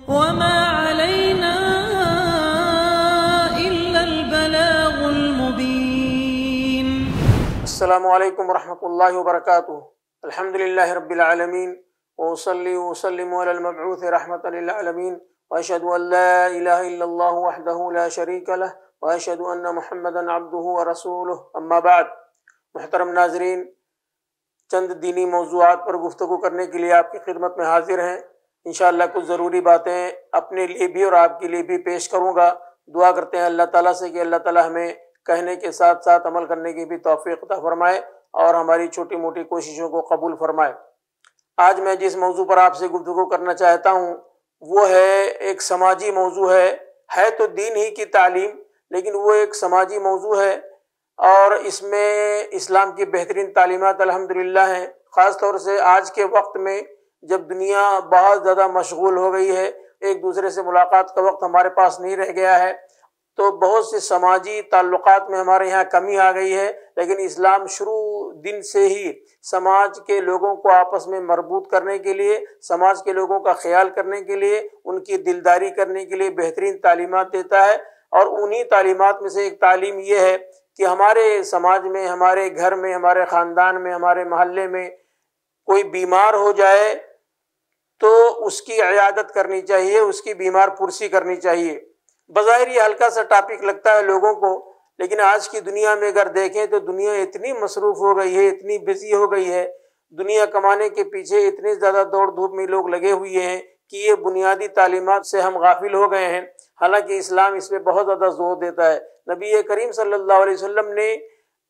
वमा अलैना इल्लल बलागुल मुबीन। अस्सलामु अलैकुम वरहमतुल्लाहि वबरकातुहू। अल्हम्दुलिल्लाहि रब्बिल आलमीन व उसल्ली व उसल्लिमु अलल मबऊस रहमतल लिल आलमीन व अशहदु अन ला इलाहा इल्लल्लाह वहदहु ला शरीक लह व अशहदु अन्न मुहम्मदन अब्दुहु व रसूलुहु। अम्मा बाद। मुहतरम नाज़रीन, चंद दीनी मौज़ूआत पर गुफ्तगू करने के लिए आपकी खिदमत में हाजिर हैं। इंशाअल्लाह कुछ ज़रूरी बातें अपने लिए भी और आपके लिए भी पेश करूँगा। दुआ करते हैं अल्लाह ताला से कि अल्लाह ताला हमें कहने के साथ साथ अमल करने की भी तौफीक अता फरमाए और हमारी छोटी मोटी कोशिशों को कबूल फरमाए। आज मैं जिस मौजू पर आपसे गुफ्तगू करना चाहता हूँ वो है एक समाजी मौजू है तो दीन ही की तालीम, लेकिन वो एक समाजी मौजू है और इसमें इस्लाम की बेहतरीन तालीमात अल्हम्दुलिल्लाह हैं। ख़ास तौर से आज के वक्त में जब दुनिया बहुत ज़्यादा मशगूल हो गई है, एक दूसरे से मुलाकात का वक्त हमारे पास नहीं रह गया है, तो बहुत से समाजी ताल्लुकात में हमारे यहाँ कमी आ गई है। लेकिन इस्लाम शुरू दिन से ही समाज के लोगों को आपस में मरबूत करने के लिए, समाज के लोगों का ख्याल करने के लिए, उनकी दिलदारी करने के लिए बेहतरीन तालीमात देता है। और उन्हीं तालीमात में से एक तालीम ये है कि हमारे समाज में, हमारे घर में, हमारे ख़ानदान में, हमारे मोहल्ले में कोई बीमार हो जाए तो उसकी इयादत करनी चाहिए, उसकी बीमार पुरसी करनी चाहिए। बज़ाहिर ये हल्का सा टॉपिक लगता है लोगों को, लेकिन आज की दुनिया में अगर देखें तो दुनिया इतनी मसरूफ़ हो गई है, इतनी बिजी हो गई है, दुनिया कमाने के पीछे इतने ज़्यादा दौड़ धूप में लोग लगे हुए हैं कि ये बुनियादी तालीमात से हम गाफिल हो गए हैं। हालांकि इस्लाम इस पर बहुत ज़्यादा जोर देता है। नबी करीम सल्लल्लाहु अलैहि वसल्लम ने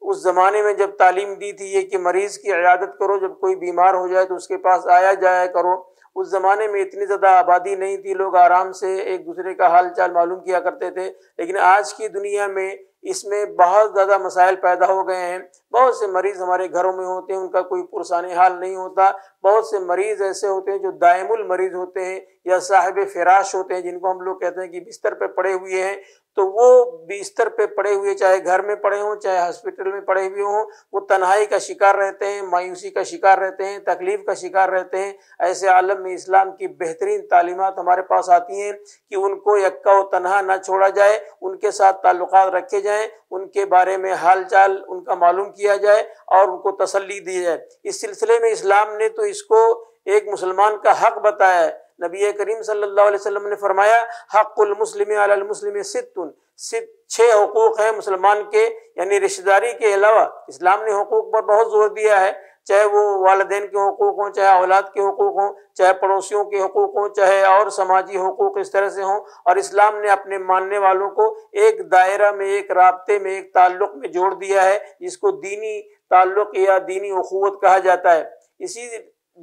उस ज़माने में जब तालीम दी थी ये कि मरीज़ की इयादत करो, जब कोई बीमार हो जाए तो उसके पास आया जाया करो। उस ज़माने में इतनी ज़्यादा आबादी नहीं थी, लोग आराम से एक दूसरे का हाल चाल मालूम किया करते थे। लेकिन आज की दुनिया में इसमें बहुत ज़्यादा मसाइल पैदा हो गए हैं। बहुत से मरीज़ हमारे घरों में होते हैं, उनका कोई पुरसाने हाल नहीं होता। बहुत से मरीज़ ऐसे होते हैं जो दायमुल मरीज़ होते हैं या साहिब फ़िराश होते हैं, जिनको हम लोग कहते हैं कि बिस्तर पे पड़े हुए हैं। तो वो बिस्तर पे पड़े हुए, चाहे घर में पड़े हों चाहे हॉस्पिटल में पड़े हुए हों, वो तन्हाई का शिकार रहते हैं, मायूसी का शिकार रहते हैं, तकलीफ़ का शिकार रहते हैं। ऐसे आलम में इस्लाम की बेहतरीन तालीमात हमारे पास आती हैं कि उनको यक्का व तन्हा ना छोड़ा जाए, उनके साथ ताल्लुकात रखे जाएँ, उनके बारे में हाल चाल उनका मालूम किया जाए और उनको तसल्ली दी जाए। इस सिलसिले में इस्लाम ने तो इसको एक मुसलमान का हक बताया है। नबी करीम सल्लल्लाहु अलैहि वसल्लम ने फरमाया, हक़्क़ुल मुस्लिमी अलल मुस्लिमी सित्तुन, 6 हुकूक हैं मुसलमान के, यानी रिश्तेदारी के अलावा इस्लाम ने हुकूक पर बहुत जोर दिया है। चाहे वो वालिदैन के हुकूक हों, चाहे औलाद के हुकूक हों, चाहे पड़ोसियों के हुकूक हों, चाहे और समाजी हुकूक इस तरह से हों। और इस्लाम ने अपने मानने वालों को एक दायरा में, एक राब्ते में, एक ताल्लुक़ में जोड़ दिया है, जिसको दीनी ताल्लुक़ या दीनी उखुवत कहा जाता है। इसी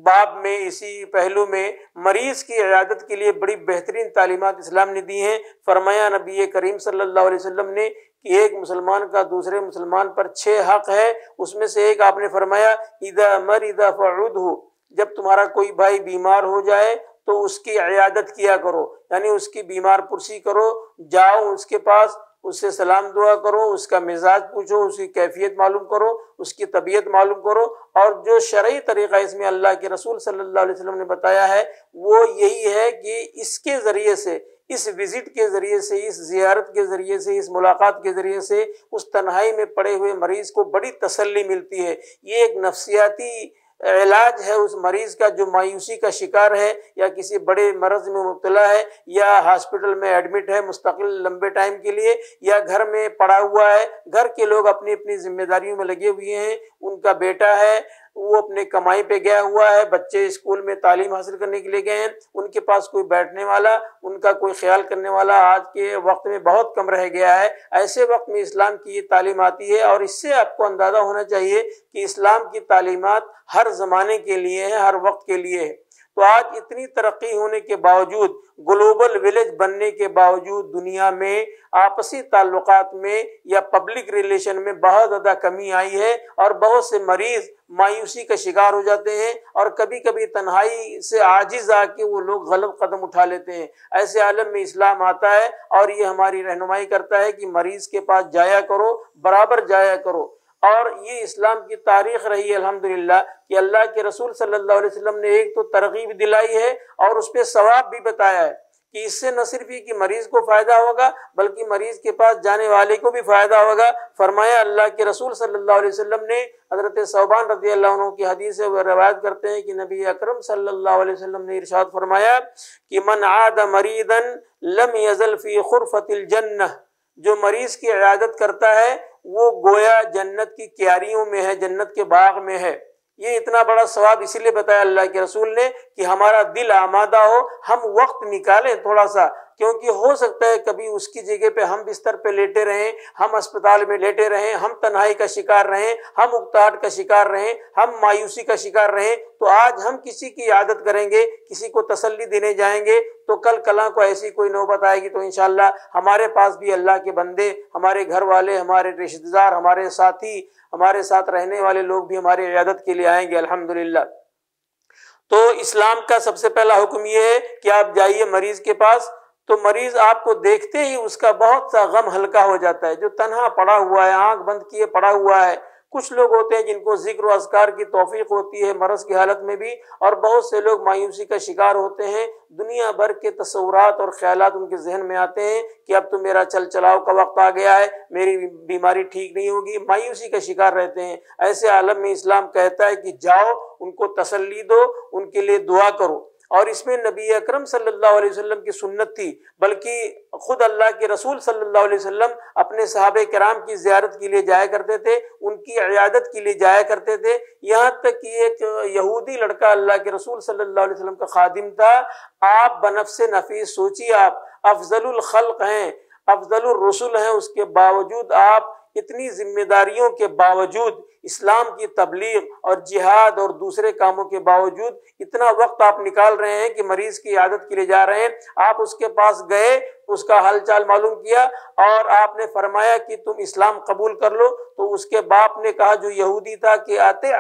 बाब में, इसी पहलू में मरीज़ की इयादत के लिए बड़ी बेहतरीन तालीमात इस्लाम ने दी हैं। फरमाया नबी करीम सल्लल्लाहु अलैहि वसल्लम ने कि एक मुसलमान का दूसरे मुसलमान पर 6 हक़ है। उसमें से एक आपने फरमाया, इदा मरिदा फउदहु, जब तुम्हारा कोई भाई बीमार हो जाए तो उसकी इयादत किया करो, यानी उसकी बीमार पुरसी करो, जाओ उसके पास, उससे सलाम दुआ करो, उसका मिजाज पूछो, उसकी कैफियत मालूम करो, उसकी तबीयत मालूम करो। और जो शरई तरीक़ा इसमें अल्लाह के रसूल सल्लल्लाहु अलैहि वसल्लम ने बताया है वो यही है कि इसके ज़रिए से, इस विज़िट के ज़रिए से, इस ज़ियारत के ज़रिए से, इस मुलाकात के ज़रिए से उस तन्हाई में पड़े हुए मरीज़ को बड़ी तसल्ली मिलती है। ये एक नफ्सियाती इलाज है उस मरीज़ का जो मायूसी का शिकार है या किसी बड़े मरज़ में मुब्तला है या हॉस्पिटल में एडमिट है मुस्तकिल लंबे टाइम के लिए, या घर में पड़ा हुआ है। घर के लोग अपनी अपनी जिम्मेदारियों में लगे हुए हैं, उनका बेटा है वो अपने कमाई पे गया हुआ है, बच्चे स्कूल में तालीम हासिल करने के लिए गए हैं, उनके पास कोई बैठने वाला, उनका कोई ख्याल करने वाला आज के वक्त में बहुत कम रह गया है। ऐसे वक्त में इस्लाम की ये तालीम आती है और इससे आपको अंदाज़ा होना चाहिए कि इस्लाम की तालीमात हर ज़माने के लिए है, हर वक्त के लिए है। तो आज इतनी तरक्की होने के बावजूद, ग्लोबल विलेज बनने के बावजूद दुनिया में आपसी ताल्लुकात में या पब्लिक रिलेशन में बहुत ज़्यादा कमी आई है और बहुत से मरीज़ मायूसी का शिकार हो जाते हैं और कभी कभी तन्हाई से आजिज़ आके वो लोग गलत कदम उठा लेते हैं। ऐसे आलम में इस्लाम आता है और ये हमारी रहनुमाई करता है कि मरीज़ के पास जाया करो, बराबर जाया करो। और ये इस्लाम की तारीख़ रही है अल्हम्दुलिल्लाह कि अल्लाह के रसूल सल्लल्लाहु अलैहि वसल्लम ने एक तो तरगीब दिलाई है और उस पर सवाब भी बताया है कि इससे न सिर्फ ये कि मरीज को फ़ायदा होगा बल्कि मरीज के पास जाने वाले को भी फ़ायदा होगा। फरमाया अल्लाह के रसूल सल्लल्लाहु अलैहि वसल्लम ने, हज़रत सौबान रज़ियल्लाहु अन्हु की हदीस है, वो रवायत करते हैं कि नबी अकरम सल्लल्लाहु अलैहि वसल्लम ने इरशाद फरमाया कि मन आद मरीदन लम यज़ल फ़ी खुरफ़तिल जन्नह, जो मरीज की इयादत करता है वो गोया जन्नत की क्यारियों में है, जन्नत के बाग में है। ये इतना बड़ा सवाब इसीलिए बताया अल्लाह के रसूल ने कि हमारा दिल आमादा हो, हम वक्त निकालें थोड़ा सा, क्योंकि हो सकता है कभी उसकी जगह पे हम बिस्तर पे लेटे रहें, हम अस्पताल में लेटे रहें, हम तन्हाई का शिकार रहें, हम उकताहट का शिकार रहें, हम मायूसी का शिकार रहें। तो आज हम किसी की आदत करेंगे, किसी को तसल्ली देने जाएंगे, तो कल कला को ऐसी कोई नौबत आएगी तो इंशाअल्लाह हमारे पास भी अल्लाह के बंदे, हमारे घर वाले, हमारे रिश्तेदार, हमारे साथी, हमारे साथ रहने वाले लोग भी हमारी इयादत के लिए आएंगे अल्हम्दुलिल्लाह। तो इस्लाम का सबसे पहला हुक्म ये है कि आप जाइए मरीज के पास, तो मरीज आपको देखते ही उसका बहुत सा गम हल्का हो जाता है। जो तन्हा पड़ा हुआ है, आंख बंद किए पड़ा हुआ है, कुछ लोग होते हैं जिनको जिक्र और अज़कार की तौफीक होती है मरज की हालत में भी, और बहुत से लोग मायूसी का शिकार होते हैं। दुनिया भर के तस्वुरात और ख्यालात उनके जहन में आते हैं कि अब तो मेरा चल चलाव का वक्त आ गया है, मेरी बीमारी ठीक नहीं होगी, मायूसी का शिकार रहते हैं। ऐसे आलम में इस्लाम कहता है कि जाओ, उनको तसल्ली दो, उनके लिए दुआ करो। और इसमें नबी अकरम सल्लल्लाहु अलैहि वसल्लम की सुन्नत थी, बल्कि खुद अल्लाह के रसूल सल्लल्लाहु अलैहि वसल्लम अपने सहाबे किराम की ज़ियारत के लिए जाया करते थे, उनकी इयादत के लिए जाया करते थे। यहाँ तक कि एक यहूदी लड़का अल्लाह के रसूल सल्लल्लाहु अलैहि वसल्लम का खादिम था। आप बनफ्से नफीस सोचिए, आप अफजलुल खल्क हैं, अफजलुर रसूल हैं, उसके बावजूद आप इतनी जिम्मेदारियों के बावजूद, इस्लाम की तबलीग और जिहाद और दूसरे कामों के बावजूद इतना वक्त आप निकाल रहे हैं कि मरीज की इयादत के लिए जा रहे हैं। आप उसके पास गए, उसका हालचाल मालूम किया और आपने फरमाया कि तुम इस्लाम कबूल कर लो। तो उसके बाप ने कहा, जो यहूदी था, कि आते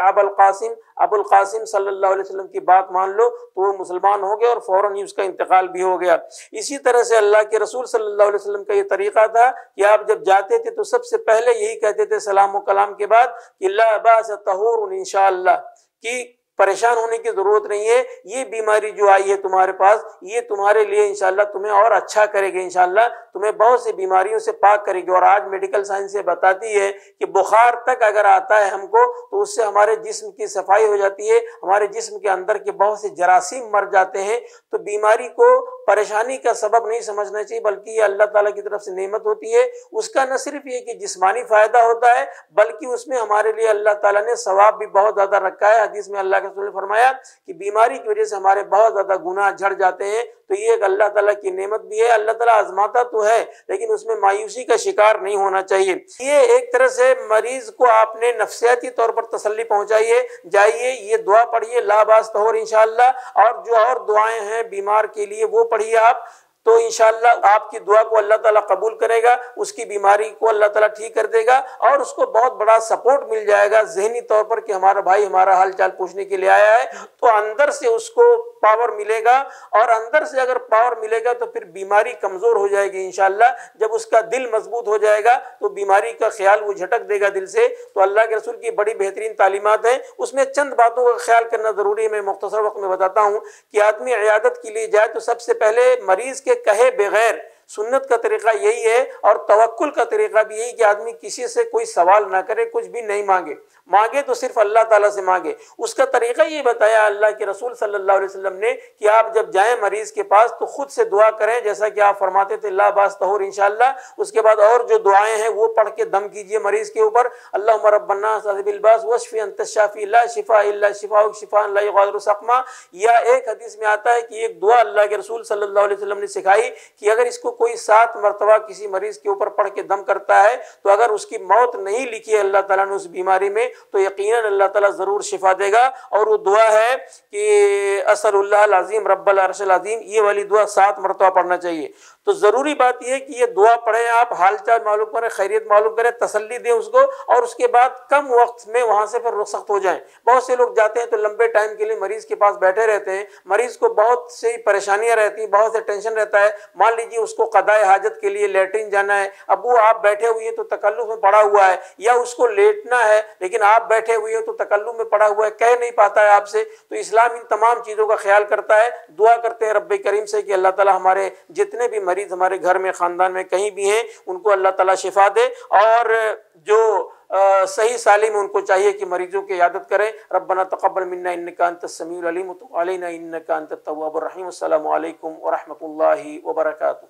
अबुल कासिम सल्लल्लाहु अलैहि वसल्लम की बात मान लो, तो वो मुसलमान हो गए और फौरन ही उसका इंतकाल भी हो गया। इसी तरह से अल्लाह के रसूल सल्लल्लाहु अलैहि वसल्लम का ये तरीका था कि आप जब जाते थे तो सबसे पहले यही कहते थे सलाम व कलाम के बाद कि ला बास तहूर इंशाअल्लाह, कि परेशान होने की जरूरत नहीं है, ये बीमारी जो आई है तुम्हारे पास, ये तुम्हारे लिए इंशाअल्लाह तुम्हें और अच्छा करेगी, इंशाअल्लाह तुम्हें बहुत सी बीमारियों से पाक करेगी। और आज मेडिकल साइंस ये बताती है कि बुखार तक अगर आता है हमको तो उससे हमारे जिस्म की सफाई हो जाती है, हमारे जिस्म के अंदर के बहुत से जरासीम मर जाते हैं। तो बीमारी को परेशानी का सबब नहीं समझना चाहिए, बल्कि ये अल्लाह ताला की तरफ से नेमत होती है। उसका न सिर्फ ये कि जिस्मानी फायदा होता है, बल्कि उसमें हमारे लिए अल्लाह ताला ने सवाब भी बहुत ज्यादा रखा है। हदीस में अल्लाह के रसूल ने फरमाया कि बीमारी की वजह से हमारे बहुत ज्यादा गुनाह झड़ जाते हैं। तो ये एक अल्लाह ताला की नेमत भी है। अल्लाह ताला आजमाता तो है, लेकिन उसमें मायूसी का शिकार नहीं होना चाहिए। ये एक तरह से मरीज को आपने नफ्सियाती तौर पर तसल्ली पहुंचाइए। जाइए, ये दुआ पढ़िए, ला बास तहूर इंशाअल्लाह, और जो और दुआएं हैं बीमार के लिए वो पढ़िए आप, तो इंशाअल्लाह आपकी दुआ को अल्लाह ताला कबूल करेगा, उसकी बीमारी को अल्लाह ताला ठीक कर देगा और उसको बहुत बड़ा सपोर्ट मिल जाएगा ज़हनी तौर पर कि हमारा भाई हमारा हाल चाल पूछने के लिए आया है। तो अंदर से उसको पावर मिलेगा, और अंदर से अगर पावर मिलेगा तो फिर बीमारी कमज़ोर हो जाएगी इंशाअल्लाह। जब उसका दिल मजबूत हो जाएगा तो बीमारी का ख्याल वो झटक देगा दिल से। तो अल्लाह के रसूल की बड़ी बेहतरीन तालीमात है, उसमें चंद बातों का ख्याल करना ज़रूरी है। मैं मुख्तसर वक्त में बताता हूँ कि आदमी इयादत के लिए जाए तो सबसे पहले मरीज़ के कहे बगैर, सुन्नत का तरीका यही है और तवक्कुल का तरीका भी यही कि आदमी किसी से कोई सवाल ना करे, कुछ भी नहीं मांगे, मांगे तो सिर्फ अल्लाह ताला से मांगे। उसका तरीका ये बताया अल्लाह के रसूल सल्लल्लाहु अलैहि वसल्लम ने कि आप जब जाएं मरीज के पास तो खुद से दुआ करें, जैसा कि आप फरमाते थे ला बास तहूर इंशाअल्लाह। उसके बाद और जो दुआएं हैं वो पढ़ के दम कीजिए मरीज के ऊपर, अल्लाहुम्मा रब्बना साहिबिल बास वशफी अंत शाफी ला शिफा इल्ला शिफाउक शिफाअन ला युगादिरु सक़मा। या एक हदीस में आता है कि एक दुआ अल्लाह के रसूल सल्लल्लाहु अलैहि वसल्लम ने सिखाई कि अगर इसको कोई 7 मरतबा किसी मरीज के ऊपर पढ़ के दम करता है तो अगर उसकी मौत नहीं लिखी है अल्लाह ताला ने उस बीमारी में, तो यकीनन अल्लाह ताला जरूर शिफा देगा। और वो दुआ है कि असअलुल्लाहल अज़ीम रब्बल अर्शिल अज़ीम, ये वाली दुआ 7 मरतबा पढ़ना चाहिए। तो जरूरी बात यह है कि ये दुआ पढ़ें, आप हालचाल मालूम करें, खैरियत मालूम करें, तसल्ली दें उसको, और उसके बाद कम वक्त में वहां से फिर रुखसत हो जाएं। बहुत से लोग जाते हैं तो लंबे टाइम के लिए मरीज के पास बैठे रहते हैं, मरीज को बहुत सी परेशानियां रहती हैं, बहुत से टेंशन रहता है। मान लीजिए उसको कदाए हाजत के लिए लेटरिन जाना है, अब वो आप बैठे हुए हैं तो तकल्लुफ में पड़ा हुआ है, या उसको लेटना है लेकिन आप बैठे हुए हो तो तकल्लुम में पड़ा हुआ है, कह नहीं पाता है आपसे, तो इस्लाम इन तमाम चीज़ों का ख्याल करता है। दुआ करते हैं रब्बे करीम से कि अल्लाह ताला हमारे जितने भी मरीज़ हमारे घर में, ख़ानदान में कहीं भी हैं, उनको अल्लाह ताला शिफा दे, और जो सही सालिम उनको चाहिए कि मरीजों की इयादत करें। रब्बना तक़ब्बल मिन्ना इन्नका अंतस समीउल अलीम व तुब अलैना इन्नका अंतत तव्वाबुर रहीम। अस्सलामु अलैकुम व रहमतुल्लाहि व बरकातुहू।